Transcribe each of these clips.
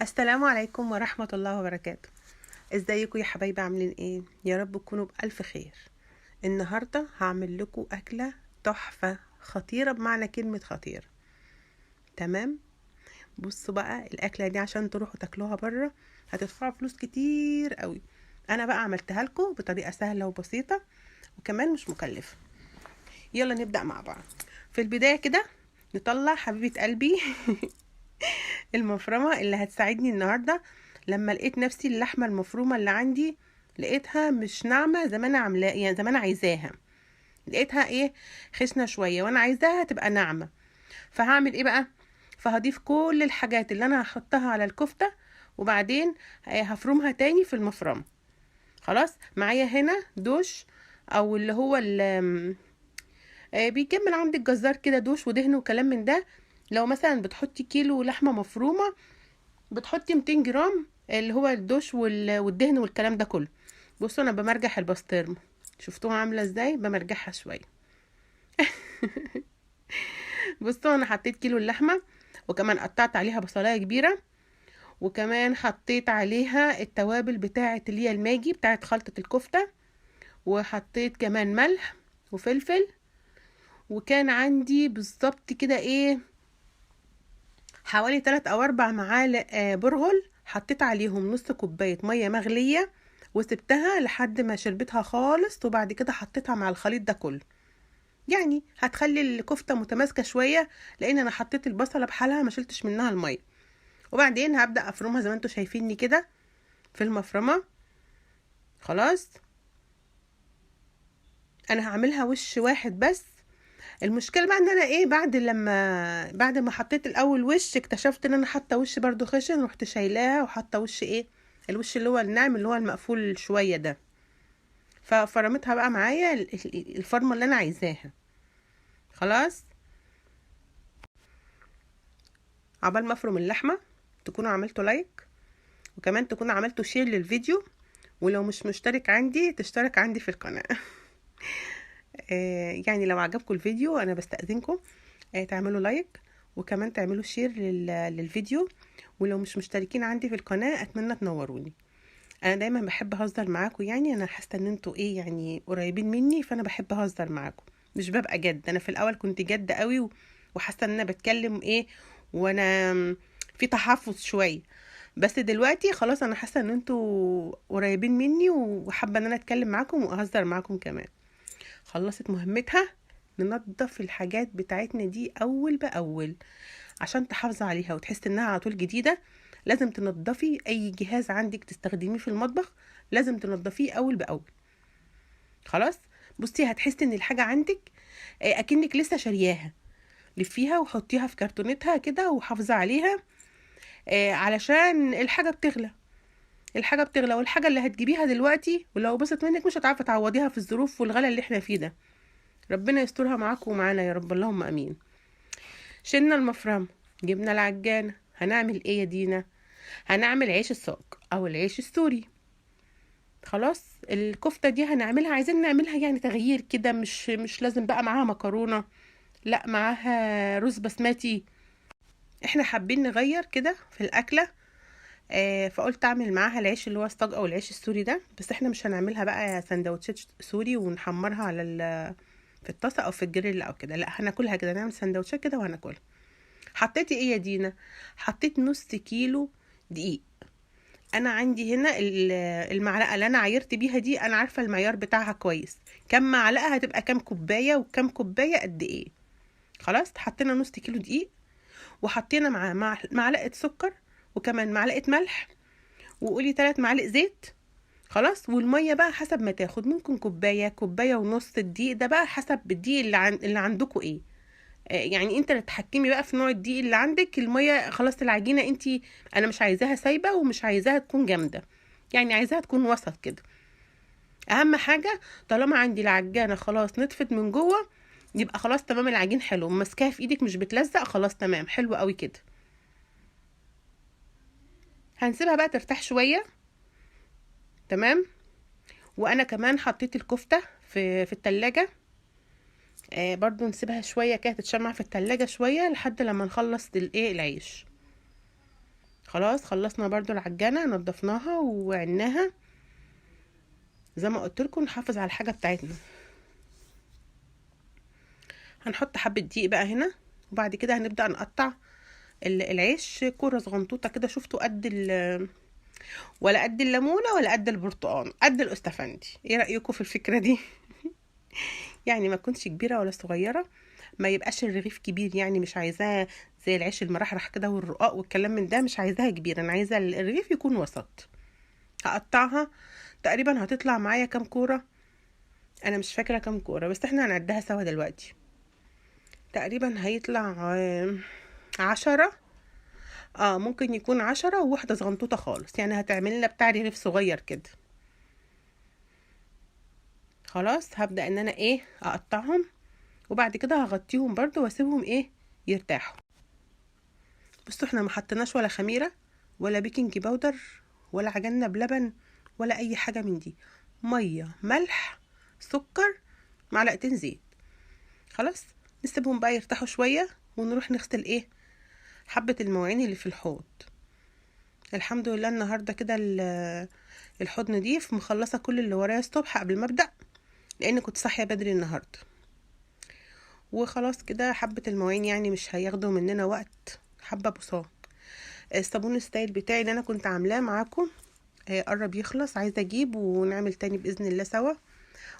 السلام عليكم ورحمة الله وبركاته. ازيكم يا حبايبي؟ عاملين ايه؟ يا رب تكونوا بألف خير. النهاردة هعمل لكم أكلة تحفة خطيرة بمعنى كلمة خطيرة. تمام. بصوا بقى، الأكلة دي عشان تروحوا تاكلوها بره هتدفعوا فلوس كتير قوي. انا بقى عملتها لكم بطريقة سهلة وبسيطة وكمان مش مكلفة. يلا نبدأ مع بعض. في البداية كده نطلع حبيبة قلبي المفرمة اللي هتساعدني النهاردة. لما لقيت نفسي اللحمة المفرومة اللي عندي لقيتها مش ناعمة زي ما انا عاملاه، يعني زي ما انا عايزاها. لقيتها ايه، خشنة شوية وانا عايزاها تبقى ناعمة. فهعمل ايه بقى؟ فهضيف كل الحاجات اللي انا هحطها على الكفتة وبعدين هفرمها تاني في المفرمة. خلاص، معايا هنا دوش او اللي هو بيكمل عند الجزار كده، دوش ودهن وكلام من ده. لو مثلا بتحطي كيلو لحمة مفرومة بتحطي 200 جرام اللي هو الدوش والدهن والكلام ده كله. بصوا انا بمرجح البسطرمه، شفتوها عامله ازاي؟ بمرجحها شويه. بصوا انا حطيت كيلو اللحمه وكمان قطعت عليها بصلايه كبيره وكمان حطيت عليها التوابل بتاعه اللي هي الماجي بتاعه خلطه الكفته، وحطيت كمان ملح وفلفل. وكان عندي بالظبط كده ايه، حوالي 3 او 4 معالق برغل. حطيت عليهم نص كوباية مية مغلية وسبتها لحد ما شربتها خالص، وبعد كده حطيتها مع الخليط ده كله. يعني هتخلي الكفتة متماسكة شوية، لان انا حطيت البصلة بحالها ما شلتش منها المية. وبعدين هبدأ افرمها زي ما انتوا شايفيني كده في المفرمة. خلاص، انا هعملها وش واحد بس. المشكله بقى ان انا ايه، بعد ما حطيت الاول وش اكتشفت ان انا حاطه وش برضو خشن، رحت شايلاها وحاطه وش ايه، الوش اللي هو الناعم اللي هو المقفول شويه ده. ففرمتها بقى معايا الفرمه اللي انا عايزاها. خلاص، عبال ما افرم اللحمه تكونوا عملتوا لايك وكمان تكونوا عملتوا شير للفيديو، ولو مش مشترك عندي تشترك عندي في القناه. يعني لو عجبكم الفيديو انا بستأذنكم تعملوا لايك وكمان تعملوا شير للفيديو. ولو مش مشتركين عندي في القناة اتمنى تنوروني. انا دايما بحب اهزر معاكم، يعني انا حاسه ان انتوا ايه، يعني قريبين مني، فانا بحب اهزر معاكم مش ببقى جد. انا في الاول كنت جد قوي وحاسه ان انا بتكلم ايه وانا في تحفظ شويه. بس دلوقتي خلاص انا حاسه ان انتوا قريبين مني وحابه ان انا اتكلم معاكم واهزر معاكم كمان. خلصت مهمتها. ننضف الحاجات بتاعتنا دي اول باول عشان تحافظي عليها وتحس انها على طول جديدة. لازم تنضفي اي جهاز عندك تستخدميه في المطبخ، لازم تنضفيه اول باول. خلاص، بصي هتحسي ان الحاجة عندك اكنك لسه شارياها. لفيها وحطيها في كرتونتها كده وحافظي عليها علشان الحاجة بتغلى. الحاجة بتغلى، والحاجة اللي هتجيبيها دلوقتي ولو بصت منك مش هتعرفي تعوضيها في الظروف والغلا اللي احنا فيه ده. ربنا يسترها معاكم ومعانا يا رب، اللهم امين. شلنا المفرمة، جبنا العجانة. هنعمل ايه يا دينا؟ هنعمل عيش الصاج او العيش السوري. خلاص، الكفتة دي هنعملها، عايزين نعملها يعني تغيير كده، مش لازم بقى معاها مكرونة، لا معاها رز بسمتي. احنا حابين نغير كده في الاكلة. فقلت اعمل معاها العيش اللي هو الصاج او العيش السوري ده. بس احنا مش هنعملها بقى سندوتشات سوري ونحمرها على في الطاسة او في الجريل او كده، لا هناكلها كده، نعمل سندوتشات كده وهناكلها. حطيتي ايه يا دينا؟ حطيت نص كيلو دقيق. انا عندي هنا المعلقه اللي انا عايرت بيها دي، انا عارفه المعيار بتاعها كويس. كم معلقه هتبقى كام كوبايه وكم كوبايه قد ايه. خلاص، حطينا نص كيلو دقيق وحطينا مع معلقه سكر وكمان معلقه ملح وقولي 3 معالق زيت. خلاص، والميه بقى حسب ما تاخد، ممكن كوبايه كوبايه ونص. الدقيق ده بقى حسب الدقيق اللي عندكم ايه. يعني انت اللي تحكمي بقى في نوع الدقيق اللي عندك. الميه خلاص، العجينه انت، انا مش عايزاها سايبه ومش عايزاها تكون جامده، يعني عايزاها تكون وسط كده. اهم حاجه طالما عندي العجانه خلاص نطفت من جوه يبقى خلاص تمام، العجين حلو ماسكاها في ايدك مش بتلزق، خلاص تمام حلو قوي كده. هنسيبها بقى ترتاح شويه. تمام. وانا كمان حطيت الكفته في التلاجة. برضو نسيبها شويه كده تتشمع في التلاجة شويه لحد لما نخلص الايه العيش. خلاص خلصنا برضو العجانة، نضفناها وعناها زي ما قلت لكم. نحافظ على الحاجة بتاعتنا. هنحط حبة دقيق بقى هنا، وبعد كده هنبدأ نقطع العيش كرة صغنطوطة كده. شفتوا قد ولا قد الليمونة ولا قد البرتقال، قد الاستفندي. ايه رأيكم في الفكرة دي؟ يعني ما تكونش كبيرة ولا صغيرة، ما يبقاش الرغيف كبير، يعني مش عايزاه زي العيش المرحرح كده والرقاق والكلام من ده، مش عايزاها كبيرة، انا عايزة الرغيف يكون وسط. هقطعها تقريبا هتطلع معايا كام كورة، انا مش فاكرة كام كورة، بس احنا هنعدها سوا دلوقتي. تقريبا هيطلع 10. ممكن يكون 10 وواحدة صغنطوطة خالص، يعني هتعمل لنا بتاع رغيف صغير كده. خلاص هبدأ ان انا اقطعهم، وبعد كده هغطيهم برضو واسيبهم يرتاحوا. بصوا احنا ما حطيناش ولا خميرة ولا بيكنج باودر ولا عجننا بلبن ولا اي حاجة من دي. مية، ملح، سكر، معلقتين زيت. خلاص نسيبهم بقى يرتاحوا شوية، ونروح نغسل حبة المواعين اللي في الحوض. الحمد لله النهاردة كده الحوض نضيف، مخلصة كل اللي ورايا الصبح قبل ما ابدأ، لان كنت صاحية بدري النهاردة. وخلاص كده حبة المواعين يعني مش هياخدوا مننا وقت، حبة بساط. الصابون الستايل بتاعي اللي انا كنت عاملاه معاكم قرب يخلص، عايزة اجيب ونعمل تاني باذن الله سوا.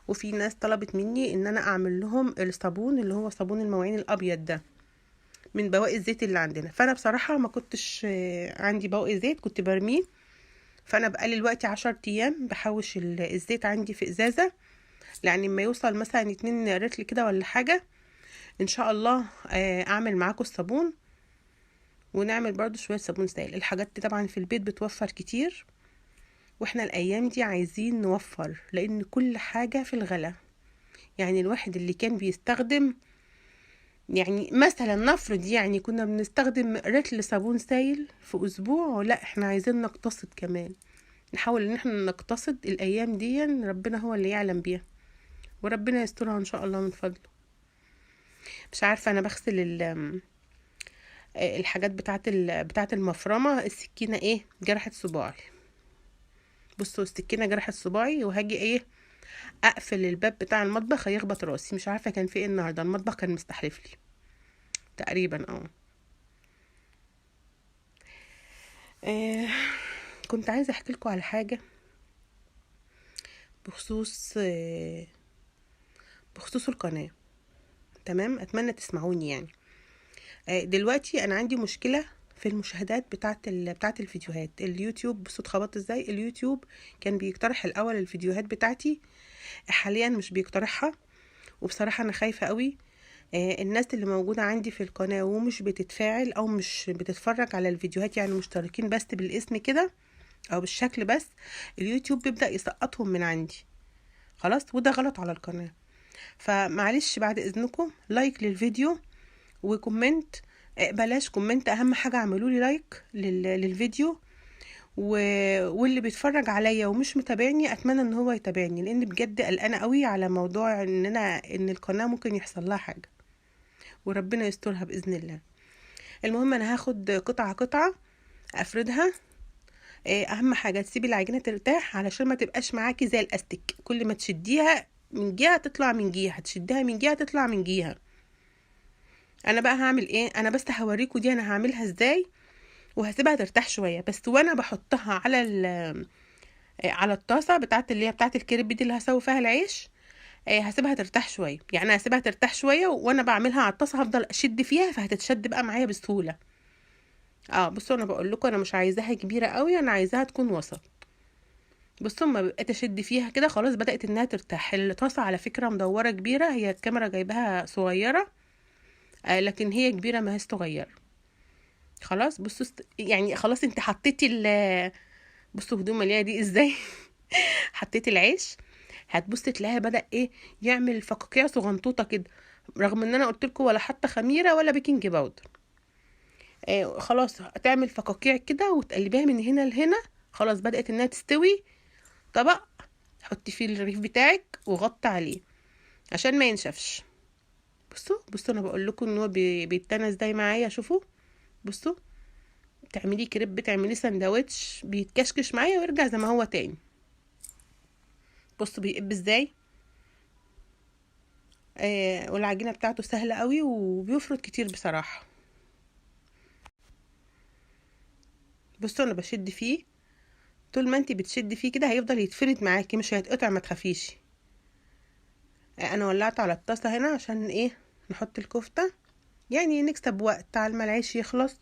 وفي ناس طلبت مني ان انا اعمل لهم الصابون اللي هو صابون المواعين الابيض ده من بواقي الزيت اللي عندنا. فانا بصراحة ما كنتش عندي بواقي زيت، كنت برميه. فانا بقالي دلوقتي 10 ايام بحوش الزيت عندي في ازازة، يعني لما يوصل مثلا 2 رتل كده ولا حاجة ان شاء الله اعمل معاكم الصابون. ونعمل برضو شوية صابون سائل. الحاجات دي طبعا في البيت بتوفر كتير، واحنا الايام دي عايزين نوفر، لان كل حاجة في الغلا. يعني الواحد اللي كان بيستخدم، يعني مثلا نفرض يعني كنا بنستخدم رتل صابون سائل في اسبوع، لا احنا عايزين نقتصد كمان. نحاول ان احنا نقتصد الايام دي، ربنا هو اللي يعلم بيها، وربنا يسترها ان شاء الله من فضله. مش عارفة انا بغسل الحاجات بتاعت المفرمة. السكينة جرحت صباعي. بصوا السكينة جرحت صباعي، وهاجي اقفل الباب بتاع المطبخ هيخبط راسي. مش عارفة كان في ايه النهاردة، المطبخ كان مستحلف لي تقريبا. آه، كنت عايزة احكي لكم على حاجة بخصوص القناة. تمام، اتمنى تسمعوني يعني. دلوقتي انا عندي مشكلة في المشاهدات بتاعت الفيديوهات. اليوتيوب بصوا اتخبطت ازاي. اليوتيوب كان بيقترح الاول الفيديوهات بتاعتي، حاليا مش بيقترحها. وبصراحة انا خايفة قوي الناس اللي موجودة عندي في القناة ومش بتتفاعل او مش بتتفرج على الفيديوهات، يعني مشتركين بس بالاسم كده او بالشكل بس، اليوتيوب بيبدأ يسقطهم من عندي. خلاص وده غلط على القناة. فمعلش بعد اذنكم لايك للفيديو وكومنت. بلاش كومنت، اهم حاجة اعملوا لي لايك للفيديو. واللي بيتفرج عليا ومش متابعني اتمنى ان هو يتابعني، لان بجد قلقانه قوي على موضوع ان القناه ممكن يحصل لها حاجه، وربنا يسترها باذن الله. المهم انا هاخد قطعه قطعه افردها. اهم حاجه تسيبي العجينه ترتاح علشان ما تبقاش معاكي زي الاستيك، كل ما تشديها من جهه تطلع من جهه، تشديها من جهه تطلع من جهه. انا بقى هعمل انا بس هوريكم دي انا هعملها ازاي، وهسيبها ترتاح شويه بس. وانا بحطها على الطاسه بتاعت الكريب دي اللي هسوي فيها العيش، هسيبها ترتاح شويه. يعني هسيبها ترتاح شويه وانا بعملها على الطاسه هفضل اشد فيها، فهتتشد بقى معايا بسهوله. بصوا انا بقول لكم انا مش عايزاها كبيره قوي، انا عايزاها تكون وسط. بصوا ما بقيت اشد فيها كده خلاص بدات انها ترتاح. الطاسه على فكره مدوره كبيره، هي الكاميرا جايباها صغيره لكن هي كبيره ما هي صغيره. خلاص بصوا يعني خلاص انت حطيتي بصوا هدوم مليانه دي ازاي. حطيت العيش، هتبص تلاقيها بدأ يعمل فقاقيع صغنطوطة كده، رغم ان انا قلت لكم ولا حتى خميرة ولا بيكنج باودر. خلاص هتعمل فقاقيع كده وتقلبيها من هنا لهنا. خلاص بدأت انها تستوي. طبق حطي فيه الرغيف بتاعك وغطي عليه عشان ما ينشفش. بصوا انا بقول لكم ان هو بيتنى ازاي معايا. شوفوا بصوا تعمليه كريب، تعمليه سندوتش، بيتكشكش معايا ويرجع زي ما هو تاني. بصوا بيقب ازاي. والعجينه بتاعته سهله قوي وبيفرط كتير بصراحه. بصوا انا بشد فيه، طول ما انتي بتشدي فيه كده هيفضل يتفرد معاكي، مش هيتقطع، ما تخافيش. انا ولعت على الطاسه هنا عشان ايه؟ نحط الكفته، يعني نكسب وقت على ما العيش يخلص،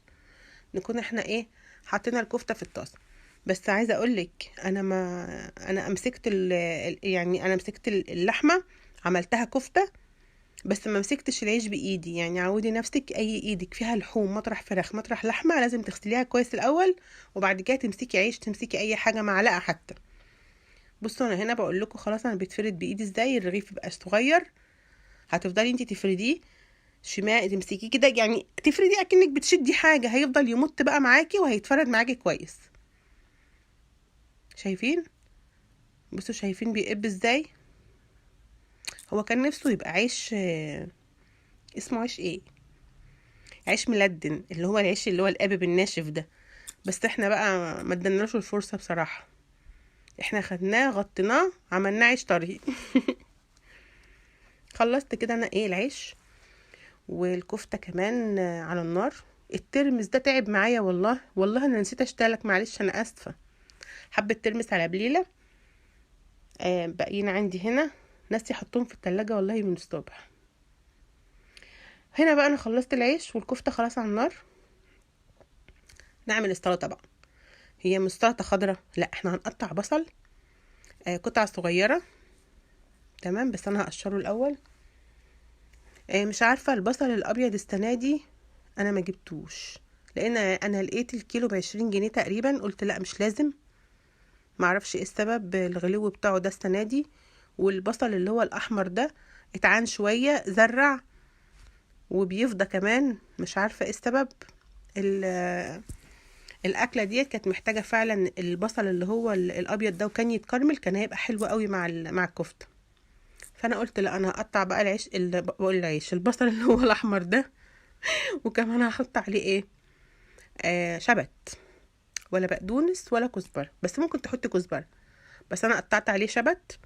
نكون احنا ايه حطينا الكفته في الطاسه. بس عايزه اقولك انا مسكت يعني انا مسكت اللحمه، عملتها كفته، بس ما مسكتش العيش بايدي. يعني عودي نفسك، اي ايدك فيها لحوم مطرح فراخ مطرح لحمه لازم تغسليها كويس الاول، وبعد كده تمسكي عيش، تمسكي اي حاجه، معلقه حتى. بصوا انا هنا بقول لكم خلاص انا بتفرد بايدي ازاي. الرغيف يبقى صغير، هتفضلي انتي تفرديه شمال، تمسكيه كده يعني تفردي اكنك بتشدي حاجه، هيفضل يمط بقى معاكي وهيتفرد معاكي كويس. شايفين؟ بصوا شايفين بيقب ازاي. هو كان نفسه يبقى عيش، اسمه عيش ايه، عيش ملدن، اللي هو العيش اللي هو القابب الناشف ده، بس احنا بقى ما ادنالوش الفرصه بصراحه. احنا خدناه غطيناه عملناه عيش طري. خلصت كده انا ايه العيش والكفته كمان على النار. الترمس ده تعب معايا والله، والله انا نسيت اشتغلك، معلش انا اسفه. حبه ترمس على بليله باقيين عندي هنا، ناسي احطهم في التلاجة والله من الصبح. هنا بقى انا خلصت العيش والكفته خلاص على النار. نعمل السلطه بقى. هي مش سلطه خضراء، لا احنا هنقطع بصل قطع صغيره. تمام، بس انا هقشره الاول. مش عارفه البصل الابيض السنه دي انا ما جبتوش، لان انا لقيت الكيلو ب20 جنيه تقريبا، قلت لا مش لازم. معرفش ايه السبب الغلو بتاعه ده السنه دي. والبصل اللي هو الاحمر ده اتعان شويه، زرع وبيفضى كمان، مش عارفه ايه السبب. الاكله ديت كانت محتاجه فعلا البصل اللي هو الابيض ده، وكان يتكرمل كان هيبقى حلو قوي مع الكفته. فانا قلت لا، انا هقطع بقى العيش بقول العيش البصل اللي هو الاحمر ده، وكمان هحط عليه ايه شبت، ولا بقدونس ولا كزبره، بس ممكن تحطي كزبره، بس انا قطعت عليه شبت،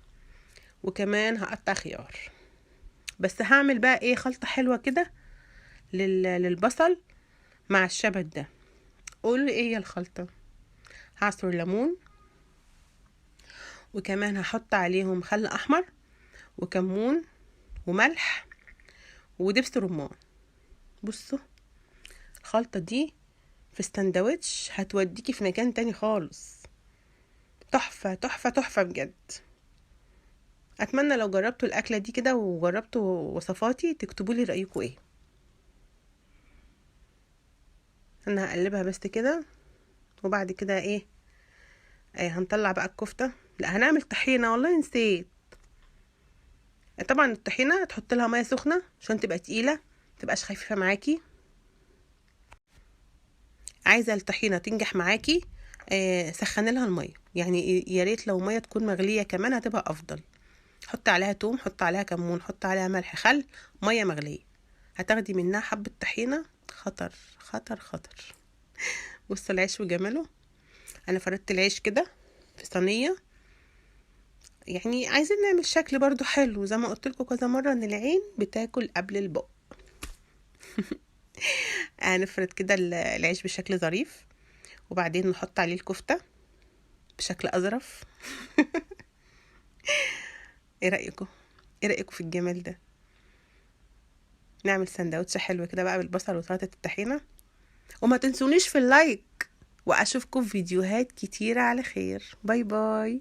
وكمان هقطع خيار. بس هعمل بقى ايه خلطه حلوه كده للبصل مع الشبت ده. قولوا ايه هي الخلطه؟ هعصر ليمون، وكمان هحط عليهم خل احمر وكمون وملح ودبس رمان. بصوا الخلطة دي في الساندوتش هتوديكي في مكان تاني خالص، تحفة تحفة تحفة بجد. اتمنى لو جربتوا الاكلة دي كده وجربتوا وصفاتي تكتبوا لي رأيكم ايه. انا هقلبها بس كده، وبعد كده ايه هنطلع بقى الكفتة. لا هنعمل طحينة، والله نسيت. طبعا الطحينة تحط لها مية سخنة عشان تبقى تقيلة، متبقاش خفيفة معاكي. عايزة الطحينة تنجح معاكي سخني لها المية، يعني يا ريت لو مية تكون مغلية كمان هتبقى افضل. حط عليها توم، حط عليها كمون، حط عليها ملح، خل، مية مغلية، هتاخدي منها حبة طحينة خطر خطر خطر. بصوا العيش وجماله. انا فردت العيش كده في صينية، يعني عايزين نعمل شكل برضو حلو، زي ما قلت لكم كذا مرة ان العين بتاكل قبل البق. هنفرد كده العيش بشكل ظريف، وبعدين نحط عليه الكفتة بشكل أظرف. ايه رأيكم؟ ايه رأيكم في الجمال ده؟ نعمل سندوتش حلو كده بقى بالبصل وسلطة الطحينة. وما تنسونيش في اللايك، واشوفكم في فيديوهات كتيرة على خير. باي باي.